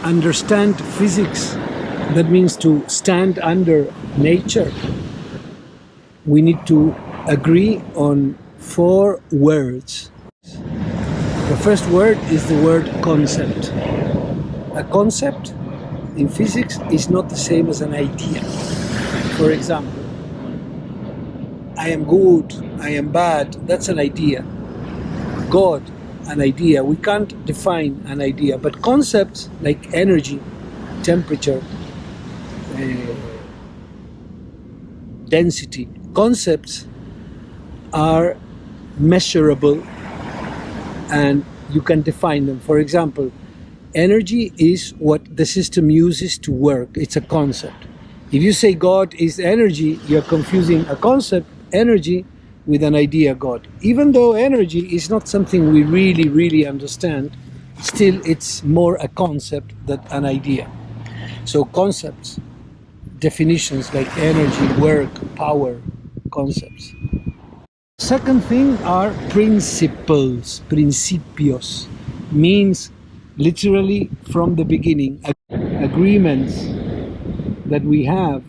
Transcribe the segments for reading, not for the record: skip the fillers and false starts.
understand physics, that means to stand under nature, we need to agree on 4 words. The first word is the word concept. A concept in physics is not the same as an idea. For example, I am good, I am bad, that's an idea. God, an idea. We can't define an idea, but concepts like energy, temperature, density, concepts are measurable and you can define them. For example, energy is what the system uses to work. It's a concept. If you say God is energy, you're confusing a concept, energy, with an idea, God. Even though energy is not something we really understand, still it's more a concept than an idea. So concepts, definitions like energy, work, power, concepts. Second thing are principles, principios, means literally from the beginning, agreements that we have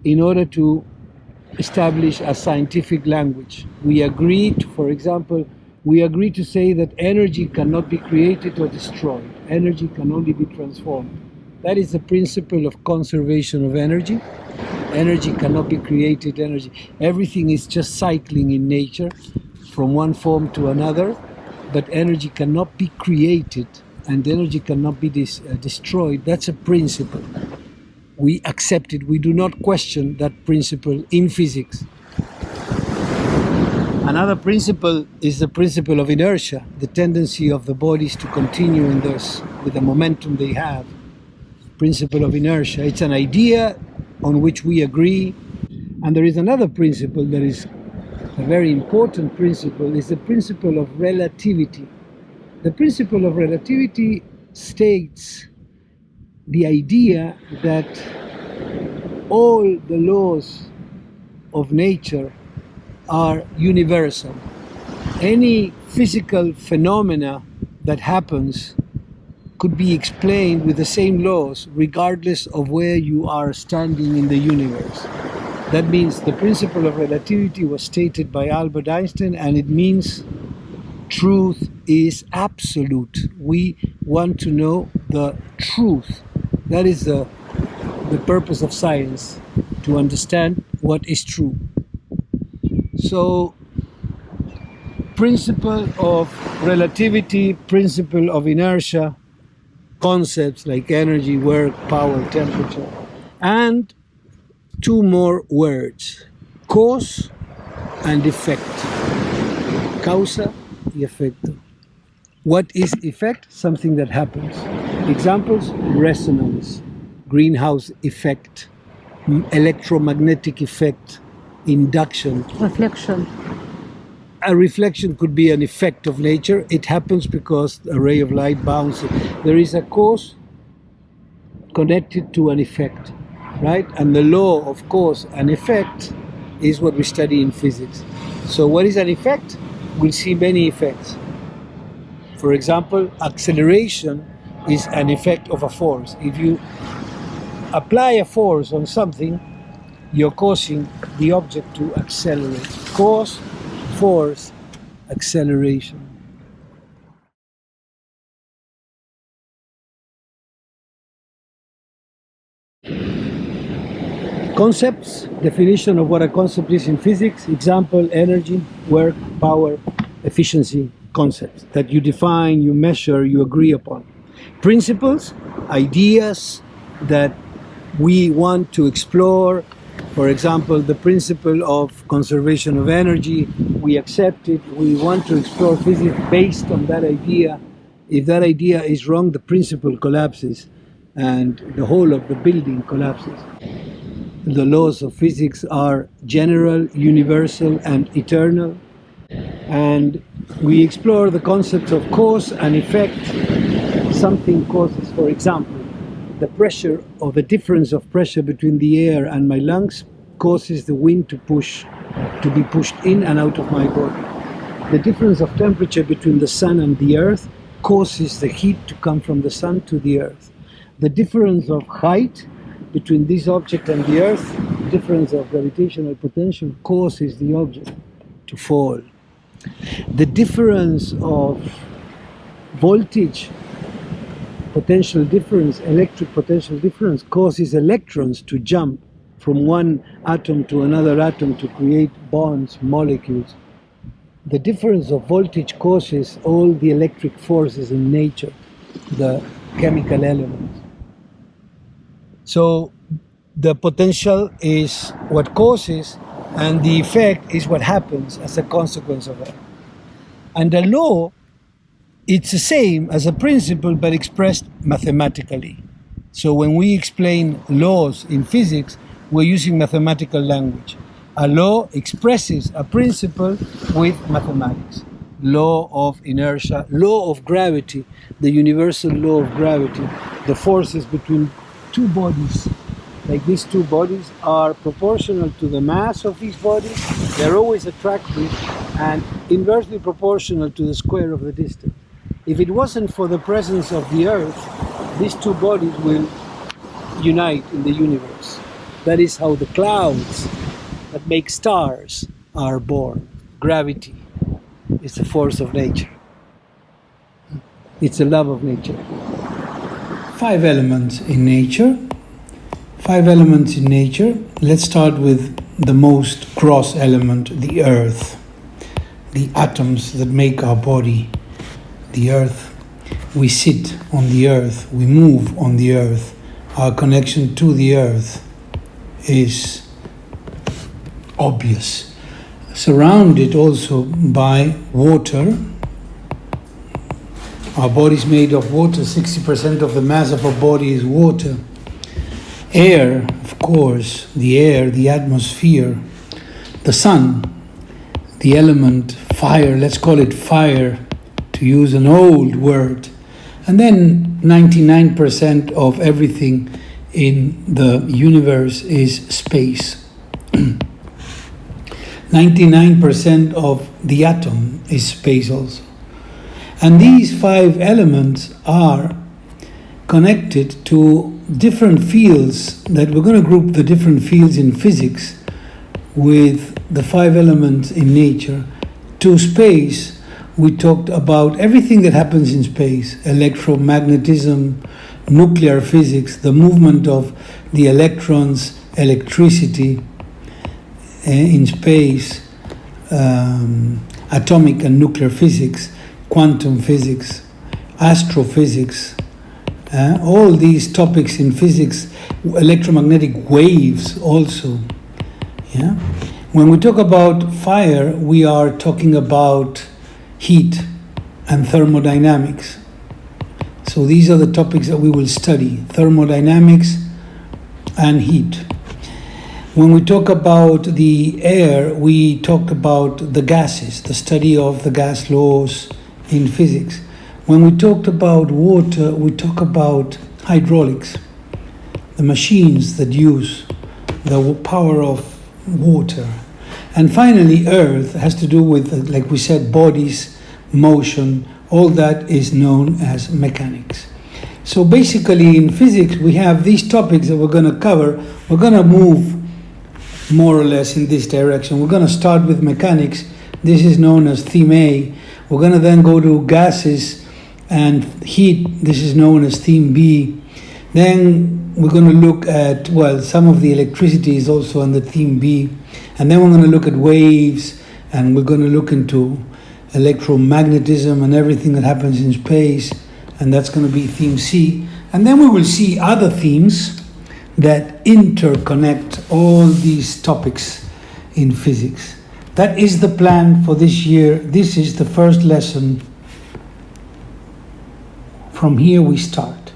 in order to establish a scientific language. We agree to, for example, we agree to say that energy cannot be created or destroyed. Energy can only be transformed. That is the principle of conservation of energy. Energy cannot be created, everything is just cycling in nature from one form to another, but energy cannot be created and energy cannot be destroyed. That's a principle. We accept it. We do not question that principle in physics. Another principle is the principle of inertia, the tendency of the bodies to continue in this with the momentum they have. Principle of inertia. It's an idea on which we agree. And there is another principle that is a very important principle, is the principle of relativity. The principle of relativity states the idea that all the laws of nature are universal. Any physical phenomena that happens could be explained with the same laws regardless of where you are standing in the universe. That means the principle of relativity was stated by Albert Einstein, and it means truth is absolute. We want to know the truth. That is the purpose of science, to understand what is true. So, principle of relativity, principle of inertia, concepts like energy, work, power, temperature, and 2 more words, cause and effect. Causa y efecto. What is effect? Something that happens. Examples: resonance, greenhouse effect, electromagnetic effect, induction. Reflection. A reflection could be an effect of nature. It happens because a ray of light bounces. There is a cause connected to an effect, right? And the law of cause and effect is what we study in physics. So what is an effect? We'll see many effects. For example, acceleration is an effect of a force. If you apply a force on something, you're causing the object to accelerate. Cause, force, acceleration. Concepts, definition of what a concept is in physics. Example: energy, work, power, efficiency. Concepts that you define, you measure, you agree upon. Principles, ideas that we want to explore. For example, the principle of conservation of energy, we accept it, we want to explore physics based on that idea. If that idea is wrong, the principle collapses and the whole of the building collapses. The laws of physics are general, universal, and eternal. And we explore the concepts of cause and effect. Something causes, for example, the pressure, or the difference of pressure between the air and my lungs causes the wind to be pushed in and out of my body. The difference of temperature between the sun and the earth causes the heat to come from the sun to the earth. The difference of height between this object and the earth, difference of gravitational potential, causes the object to fall. The difference of voltage potential difference, electric potential difference, causes electrons to jump from one atom to another atom to create bonds, molecules. The difference of voltage causes all the electric forces in nature, the chemical elements. So the potential is what causes, and the effect is what happens as a consequence of that. And the law, it's the same as a principle, but expressed mathematically. So when we explain laws in physics, we're using mathematical language. A law expresses a principle with mathematics. Law of inertia, law of gravity, the universal law of gravity, the forces between two bodies. Like these two bodies are proportional to the mass of these bodies. They're always attractive and inversely proportional to the square of the distance. If it wasn't for the presence of the Earth, these two bodies will unite in the universe. That is how the clouds that make stars are born. Gravity is the force of nature. It's the love of nature. 5 elements in nature. 5 elements in nature. Let's start with the most gross element, the earth. The atoms that make our body. The earth. We sit on the earth. We move on the earth. Our connection to the earth is obvious. Surrounded also by water. Our body is made of water. 60% of the mass of our body is water. Air, of course, the air, the atmosphere, the sun, the element fire, let's call it fire, to use an old word. And then 99% of everything in the universe is space. 99% of the atom is space also. And these 5 elements are connected to different fields that we're going to group the different fields in physics with the 5 elements in nature. To space, we talked about everything that happens in space, electromagnetism, nuclear physics, the movement of the electrons, electricity in space, atomic and nuclear physics, quantum physics, astrophysics, all these topics in physics, electromagnetic waves also. Yeah? When we talk about fire, we are talking about heat and thermodynamics. So these are the topics that we will study, thermodynamics and heat. When we talk about the air, we talk about the gases, the study of the gas laws in physics. When we talked about water, we talk about hydraulics, the machines that use the power of water. And finally, earth has to do with, like we said, bodies, motion, all that is known as mechanics. So basically in physics, we have these topics that we're going to cover. We're going to move more or less in this direction. We're going to start with mechanics. This is known as theme A. We're going to then go to gases and heat. This is known as theme B. Then we're going to look at, well, some of the electricity is also under theme B. And then we're going to look at waves, and we're going to look into electromagnetism and everything that happens in space, and that's going to be theme C. And then we will see other themes that interconnect all these topics in physics. That is the plan for this year. This is the first lesson. From here we start.